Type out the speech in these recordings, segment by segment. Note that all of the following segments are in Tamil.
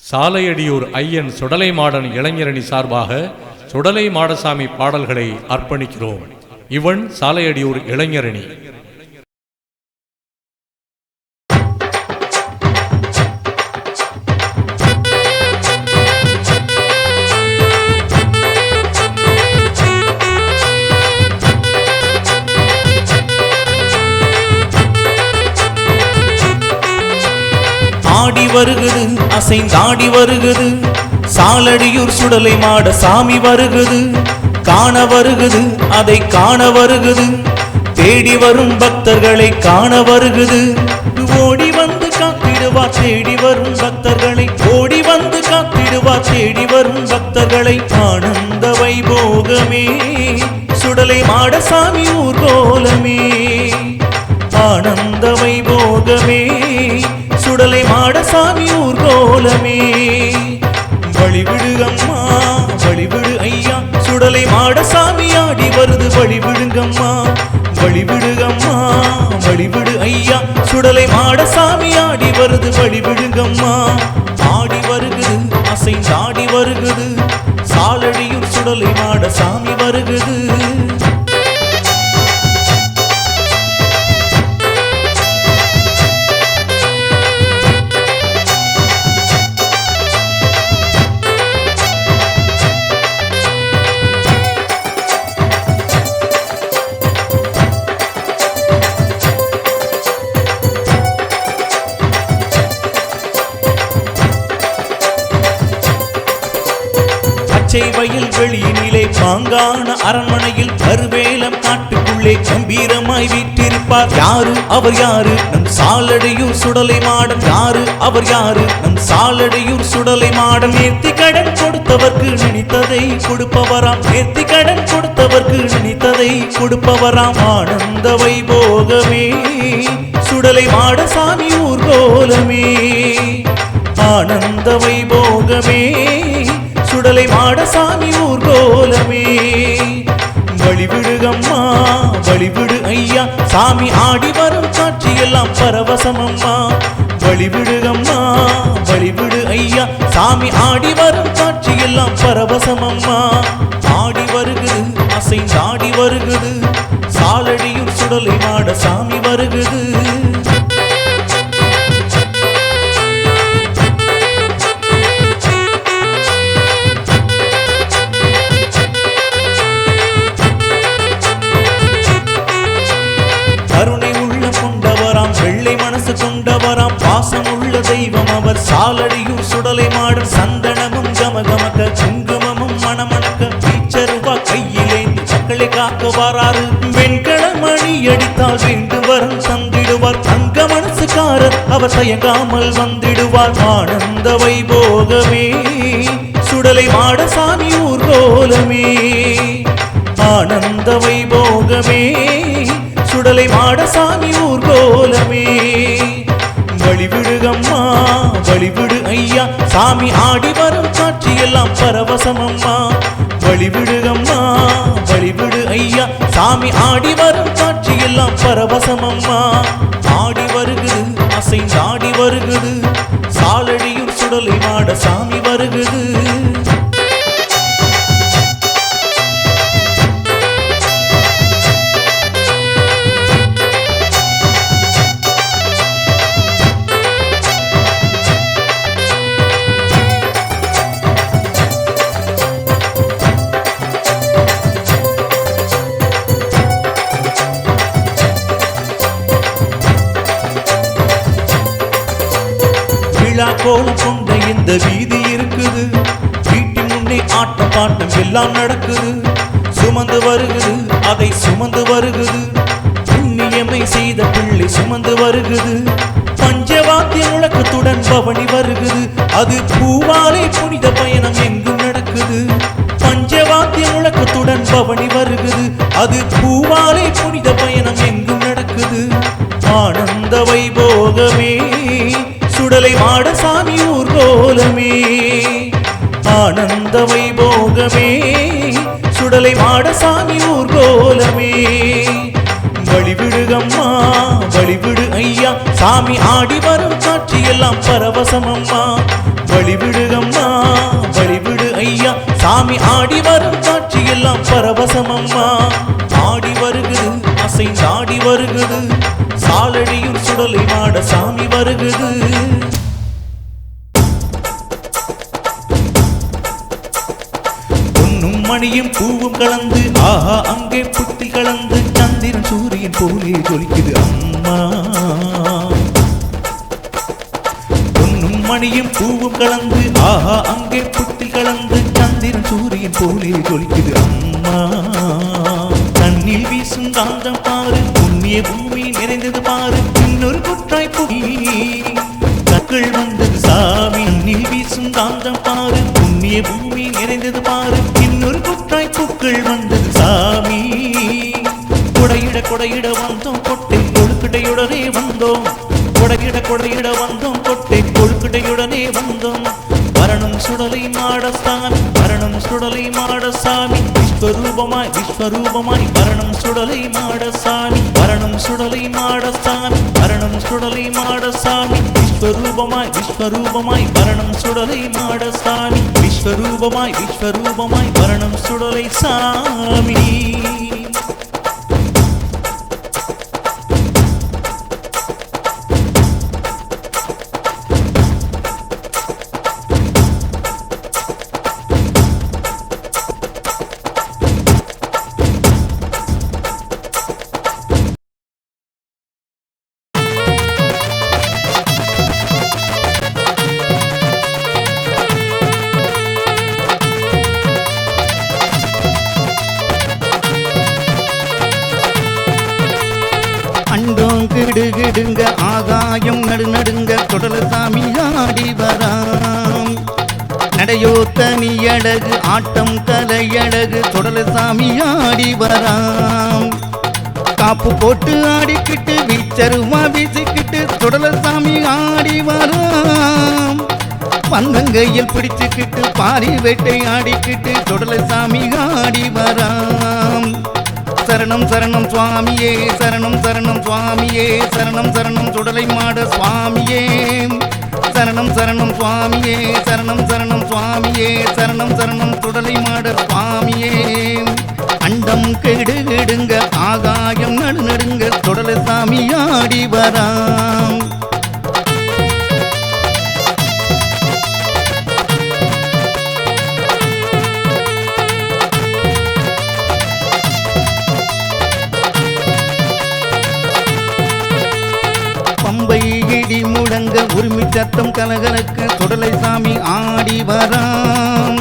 சாலையடியூர் ஐயன் சுடலை மாடன் இளைஞரணி சார்பாக சுடலை மாடசாமி பாடல்களை அர்ப்பணிக்கிறோம். இவன் சாலையடியூர் இளைஞரணி. ஆடி வருகுது அசைந்தாடி வருகுது சாலடியூர் சுடலை மாட சாமி வருகுது. காண வருகுது அதை காண வருகுது, தேடி வரும் பக்தர்களை காண வருகுது. ஓடி வந்து காத்திடுவார் தேடி வரும் பக்தர்களை, ஓடி வந்து காத்திடுவார் தேடி வரும் பக்தர்களை. ஆனந்த வைபோகமே சுடலை மாட சாமி ஊர்கோலமே, ஆனந்த வைபோகமே சுடலை மாடசாமி ஊர்கோலமே. வழிவிடு அம்மா வழிவிடு ஐயா சுடலை மாடசாமி ஆடி வருது. வழிவிடுங்கம்மா வழிவிடு அம்மா வழிவிடு ஐயா சுடலை மாடசாமி ஆடி வருது. வழிவிடுங்கம்மா. ஆடி வருகுது அசைந்தாடி வருகுது சாலடியூர் சுடலை மாடசாமி வருகுது. வயல் வெளியினிலே பாங்கான அரண்மனையில் கருவேலம் காட்டுக்குள்ளே கம்பீரமாய் வீற்றிருப்பார். யாரு அவர் யாரு? நம் சாலடியூர் சுடலை மாடன். யாரு அவர் யாரு? நம் சாலடியூர் சுடலை மாடன். நேர்த்தி கடன் கொடுத்தவர்க்கு நினைத்ததை கொடுப்பவராம், நேர்த்தி கடன் கொடுத்தவர்க்கு நினைத்ததை கொடுப்பவராம். ஆனந்த வைபோகமே சுடலை மாடசாமி ஊர்கோலமே, ஆனந்த வைபோகமே சுடலை மாடசாமி ஊர்கோலமே. வழிவிடுகம்மா வழிவிடு ஐயா சாமி ஆடி வரும் காட்சியெல்லாம் பரவசமம்மா. வழிவிடுகம்மா வழிவிடு ஐயா சாமி ஆடி வரும் காட்சியெல்லாம் பரவசமம்மா. ஆடி வருகுது அசைந்தாடி வருகுது சாலடியூர் சுடலை மாடசாமி வருகுது. கருணை உள்ள கொண்டவராம் வெள்ளை மனசு கொண்டவராம், பாசம் உள்ள தெய்வம் அவர் சாலடியூர் சுடலை மாடன். சந்தனமும் கமகமக்க குங்குமமும் மணமணக்க பீச்சருவா கையிலேந்தி மக்களை காக்க வராரு. வெண்கல மணி அடித்தால் வேண்டு வரம் தந்திடுவார். தங்க மனசுக்காரர் அவர் தயங்காமல் வந்திடுவார். ஆனந்த வைபோகமே சுடலை மாடசாமி ஊர்கோலமே, ஆனந்த வைபோகமே சுடலை மாடசாமி ஊர்கோலமே. வழிவிடுகம்மா வழிவிடு ஐயா சாமி ஆடி வரும் காட்சியெல்லாம் பரவசமம்மா. வழிவிடுகம்மா வழிவிடு ஐயா சாமி ஆடி வரும் காட்சியெல்லாம் பரவசமம்மா. ஆடி வருகுது அசைந்தாடி வருகுது சாலடியூர் சுடலை மாடசாமி வருகுது. கோலம் கொண்ட இந்த வீதி இருக்குது, வீட்டின் முன்னே ஆட்டம் பாட்டம் எல்லாம் நடக்குது. சுமந்து வருகுது அதை சுமந்து வருகுது, புண்ணியமை செய்த பிள்ளை சுமந்து வருகுது. பஞ்சவாத்திய முழக்கத்துடன் பவனி வருகுது, அது பூவாலை புனித பயணம் எங்கும் நடக்குது. பஞ்சவாத்திய முழக்கத்துடன் பவனி வருகுது, அது பூவாலை புனித பயணம் எங்கும் நடக்குது. ஆனந்த வைபோகமே சுடலை மாடசாமி ஊர்கோலமே, ஆனந்த வைபோகமே சுடலை மாடசாமி ஊர்கோலமே. வழிவிடுகம்மா வழிவிடு ஐயா சாமி ஆடி வரும் காட்சியெல்லாம் பரவசமம்மா. வழிவிடுகம்மா வழிவிடு ஐயா சாமி ஆடி வரும் காட்சி எல்லாம் பரவசமம்மா ஆடி வருகுது அசைந்தாடி வருகுது சாலடியும் சுடலை மாட சாமி வருகுது பொன்னும் மணியும் பூவும் கலந்து ஆஹா அங்கே புத்தி கலந்து சந்திரன் சூரியன் போலே ஜொலிக்குது அம்மா பொன்னும் மணியும் பூவும் கலந்து ஆஹா அங்கே புத்தி கலந்து சந்திரன் சூரியன் போலே ஜொலிக்குது அம்மா கண்ணில் வீசும் காந்தம் பாரு புண்ணிய பூமி நிறைந்தது பாரு இன்னொரு குற்றாய் புகி கற்கள் வந்தது சாமி கண்ணில் வீசும் காந்தம் பாரு புண்ணிய பூமி நிறைந்தது பாரு இன்னொரு குற்றாய் பூக்கள் வந்தது சாமி கொடையிட வந்தோம் கொட்டை கொழுக்கட்டையுடனே வந்தோம் கொடையிட வந்தோம் கொட்டை கொழுக்கட்டையுடனே வந்தோம் வரணும் சுடலை மாடசாமி வரணும் சுடலை மாடசாமி விஸ்வரூபமாய் வரணும் சுடலை மாடசாமி வரணும் சுடலை மாடசாமி வரணும் சுடலை மாடசாமி விஸ்வரூபமாய் வரணும் சுடலை மாடசாமி விஸ்வரூபமாய் வரணும் சுடலை சாமி கிடுகிடுங்க ஆகாயம் நடுநடுங்க தொடல சாமி ஆடி வராம் நடையோ தனியழகு ஆட்டம் தலையழகு தொடல சாமி ஆடி வராம் காப்பு போட்டு ஆடிக்கிட்டு வீச்சருமா வீசிக்கிட்டு தொடல சாமி ஆடி வராம் பந்தங்கையில் பிடிச்சுக்கிட்டு பாரி வேட்டை ஆடிக்கிட்டு தொடல சாமி ஆடி வராம் சரணம் சரணம் சுவாமியே சரணம் சரணம் சுவாமியே சரணம் சரணம் சுடலை மாட சுவாமியே சரணம் சரணம் சுவாமியே சரணம் சரணம் சுவாமியே சரணம் சரணம் சுடலை மாட சுவாமியே அண்டம் கெடுங்க ஆகாயம் நடுநடுங்க சுடலை சாமி ஆடி வராம் பம்பை இடி முழங்க உரிமை சத்தம் கலகலக்க சுடலை சாமி ஆடி வராம்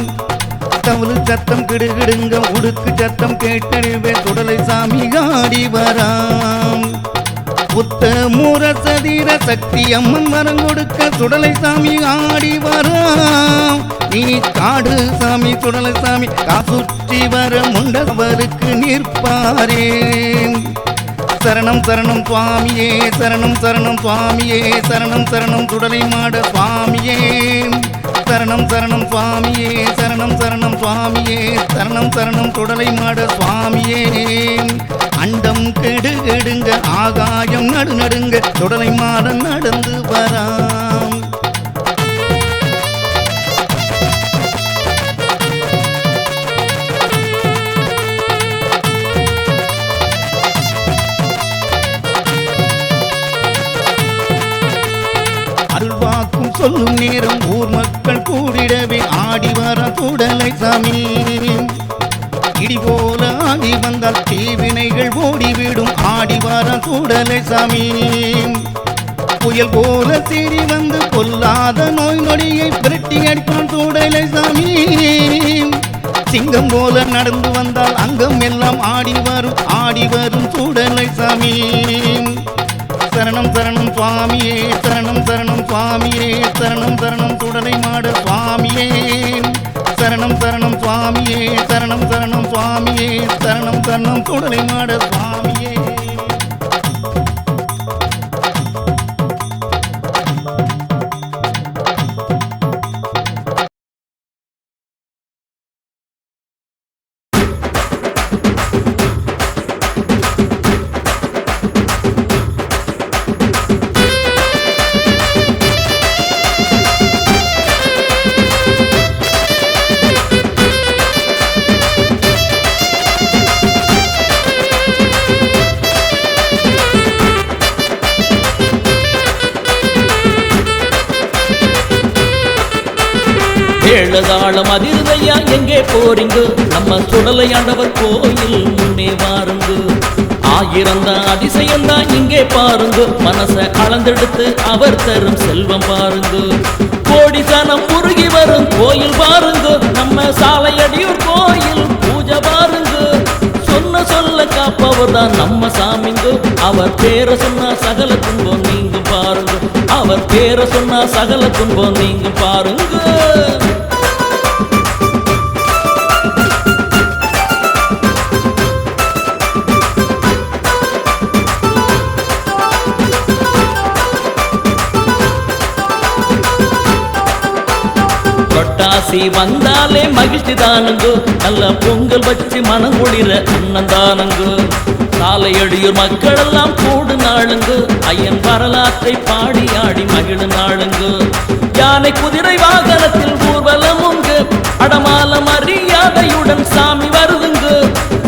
தவளு சத்தம் கிடுகிடுங்க உடுக்கு சத்தம் கேட்டறிவே சுடலை சாமி ஆடி வராம் புத்த மூரசதீர சக்தி அம்மன் வரம் கொடுக்க சுடலை சாமி ஆடி வராம் நீ காடு சாமி சுடலை சாமி காசுற்றி வர முண்டவருக்கு நிற்பாரே சரணம் சரணம் சுவாமியே சரணம் சரணம் சுவாமியே சரணம் சரணம் சுடலை மாட சுவாமியே சரணம் சரணம் சுவாமியே சரணம் சரணம் சுவாமியே சரணம் சரணம் சுடலை மாட சுவாமியே அண்டம் கெடுங்க ஆகாயம் நடுநடுங்க சுடலை மாட நடந்து வராம் அருள்வாக்கும் சொல்லும் நேரம் ஊர் மக்கள் கூடிடவே ஆடி வர சுடலை சாமி இடி போல ஆடி வந்தால் தீவினைகள் ஓடிவிடும் ஆடி வர சுடலை சாமி புயல் போல சீறி வந்து பொல்லாத நோய் நொடியை பிரட்டி அடிப்பான் சுடலை சாமி சிங்கம் போல நடந்து வந்தால் அங்கம் எல்லாம் ஆடி வரும் சுடலை சாமி சரணம் சரணம் சுவாமியே சரணம் சரணம் சுவாமியே சரணம் சரணம் சுடலை மாட சுவாமியே சரணம் சரணம் சுவாமியே சரணம் சரணம் சுவாமியே சரணம் சரணம் சுடலை மாட சுவாமியே ஏழதாளம் அதிர்வையா எங்கே போறீங்க? நம்ம சுடலை ஆண்டவர் கோயில் முன்னே வாருங்க. ஆயிரம் தான் அதிசயம் தான் இங்கே பாருங்க. மனசை அளந்தெடுத்து அவர் தரும் செல்வம் பாருங்க. கோடி சனம் உருகி வரும் கோயில் பாருங்க. நம்ம சாலையடியூர் கோயில் பூஜை பாருங்க. சொன்ன சொல்ல காப்பவர் தான் நம்ம சாமிங்க. அவர் பேரை சொன்னா சகல துன்பம் நீங்க பாருங்க. அவர் பேரை சொன்னா சகல துன்பம் நீங்க பாருங்க. புரட்டாசி வந்தாலே மகிழ்ச்சி தானுங்க. நல்ல பொங்கல் வச்சு மனம் குளிர அண்ணன் தானுங்க. சாலையடியூர் மக்கள் எல்லாம் கூடு நாளுங்க. ஐயன் வரலாற்றை பாடி ஆடி மகிழ நாளுங்க. யானை குதிரை வாகனத்தில் ஊர்வலமுங்க. அடமால மரியாதையுடன் சாமி வருதுங்க.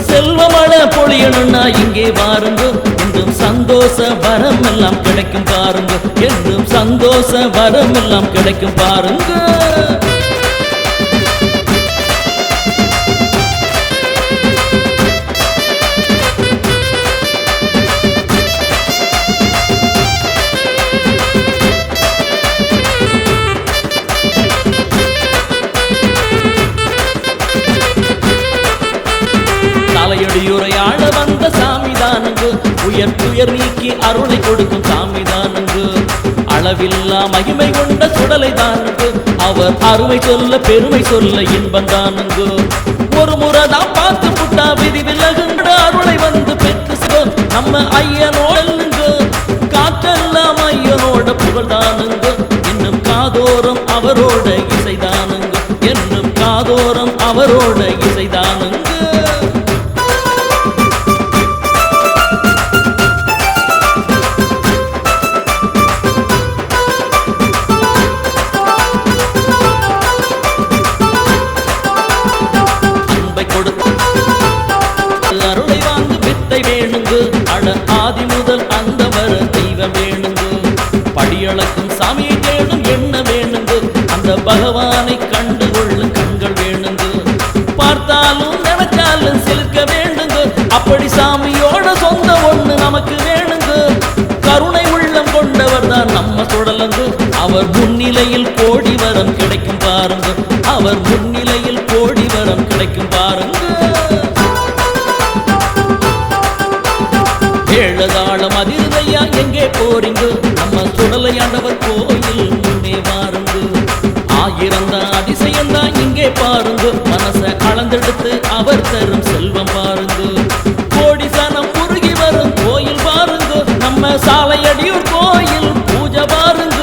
செல்வமழை பொழியணும்னா இங்கே வாருங்க. என்றும் சந்தோஷ வரம் எல்லாம் கிடைக்கும் பாருங்க. என்றும் சந்தோஷ வரம் எல்லாம் கிடைக்கும் பாருங்க. சாலையடியூரை ஆள வந்த சாமிதானுங்க. உயர் துயர் நீக்கி அருளை கொடுக்கும் சாமிதானுங்க. அளவில்லா மகிமை கொண்ட சுடலை தானுங்க. அவர் அருமை சொல்ல பெருமை சொல்ல இன்பம் தானுங்க. ஒரு முறைதான் பார்த்து புட்டா விதி விலகுங்க. அருளை வந்து பெற்று நம்ம ஐயனோடுங்க. காற்றெல்லாம் ஐயனோட புகழ் தானுங்க. இன்னும் காதோரம் அவரோட இசைதானுங்க. என்னும் காதோரம் அவரோட இசைதானுங்க. அருளை வாங்கு வித்தை வேணுங்க. அட ஆதி முதல் அந்த வர தெய்வம் வேணுங்க. படியளக்கும் சாமியை தேடும் என்ன வேணுங்க. அந்த பகவானை கண்டு கொள்ளும் கண்கள் வேணுங்க. பார்த்தாலும் நினைச்சாலும் சிலிர்க்க வேணுங்க. அப்படி சாமியோட சொந்த ஒண்ணு நமக்கு வேணுங்க. கருணை உள்ளம் கொண்டவர் தான் நம்ம சுடலங்க. அவர் முன்னிலையில் கோடி வரம் கிடைக்கும் பாருங்க. அவர் முன்னிலையில் கோடி வரம் கிடைக்கும் பாருங்க. ஏழதாளம் அதிர்வையா எங்கே போறீங்க? நம்ம சுடலையாண்டவர் கோயில் முன்னே வாருங்க. ஆயிரம் தான் அதிசயம் தான் இங்கே பாருங்க. மனசை அளந்தெடுத்து அவர் தரும் செல்வம் பாருங்க. கோடி சனம் உருகி வரும் கோயில் பாருங்க. நம்ம சாலையடியூர் கோயில் பூஜை பாருங்க.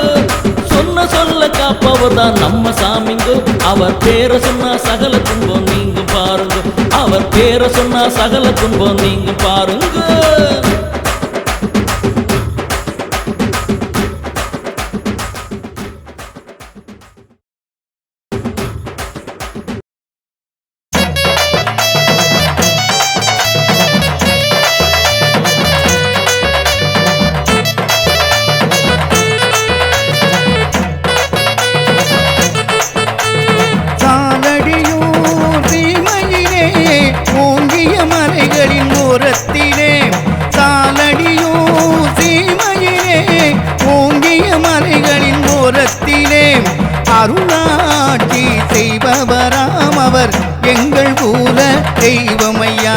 சொன்ன சொல்ல காப்பவர் தான் நம்ம சாமிங்க. அவர் பேரை சொன்னா சகல துன்பம் நீங்க பாருங்க. அவர் பேரை சொன்னா சகல துன்பம் நீங்க பாருங்க. அருளாட்சி செய்பவராம் அவர் எங்கள் குல தெய்வமையா.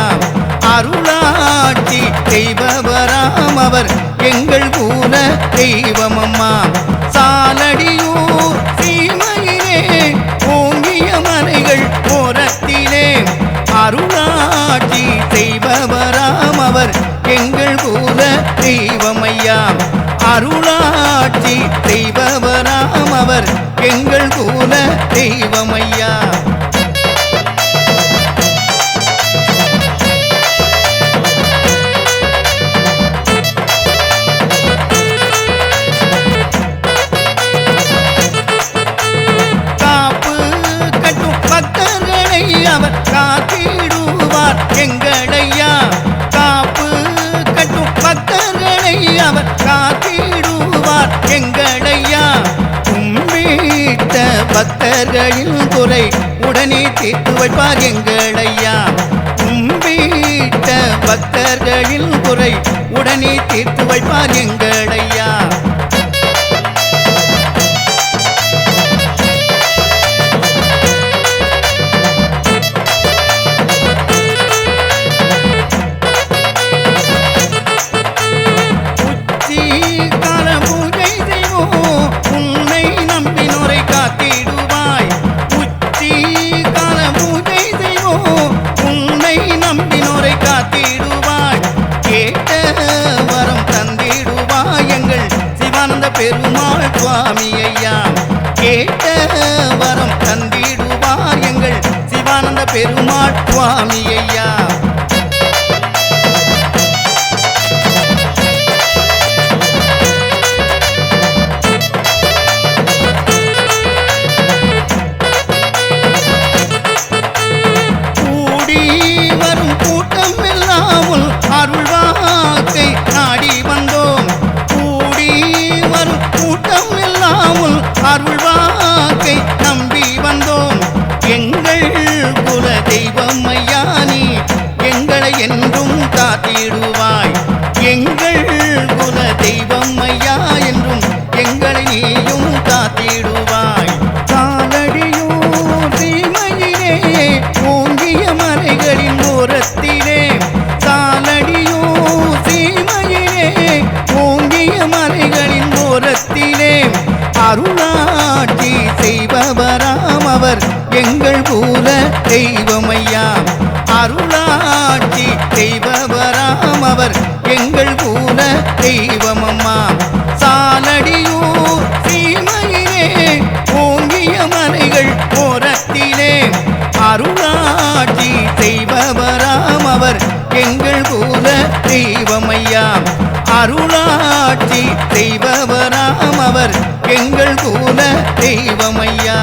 அருளாட்சி செய்பவராம் அவர் எங்கள் குல தெய்வமம்மா. சாலடியூர் சீமையிலே ஓங்கிய மலைகள் ஓரத்திலே அருளாட்சி செய்பவராம் அவர் எங்கள் குல தெய்வமையா. அருளாட்சி செய்பவராம் அவர் எங்கள் குல தெய்வமையா. காப்பு கட்டும் பக்தர்களை அவர் காத்திடுவார் எங்களையா. காப்பு கட்டும் பக்தர்களை அவர் காத்திடுவார் எங்களையா. கும்பிட்ட பக்தர்கள் பக்தர்களின் குறை உடனே தீர்த்து வைப்பார் எங்கள் ஐயா. கும்பிட்ட பக்தர்களின் குறை உடனே தீர்த்து வைப்பார் எங்கள் ஐயா. பெருமாள் சுவாமி ஐயா கேட்ட வரம் தந்திடுவார் எங்கள் சிவானந்த பெருமாள் சுவாமி ஐயா. கூடி வரும் கூட்டம் இல்லாமல் அருள்வாக்கை நாடி வந்தோம். கூட்டம் இல்லாமல் அருள்வாக்கை நம்பி வந்தோம். எங்கள் குல தெய்வம் ஐயா நீ எங்களை என்றும் காத்திடுவாய். எங்கள் குல தெய்வம் ஐயா என்றும் எங்களை நீயும் காத்திடுவாய். காலடியோ சீமையிலே ஓங்கிய மலைகளின் ஓரத்திலே காலடியோ சீமையிலே ஓங்கிய மலைகளின் ஓரத்திலே அருளாட்சி செய்பவராம் அவர் எங்கள் குல தெய்வமையா. அருளாட்சி செய்பவராம் அவர் எங்கள் குல தெய்வமம்மா. சாலடியூர் சீமையிலே ஓங்கிய மலைகள் ஓரத்திலே அருளாட்சி செய்பவராம் அவர் எங்கள் குல தெய்வமையா. அருளாட்சி செய்பவராம் அவர் எங்கள் குல தெய்வமையா.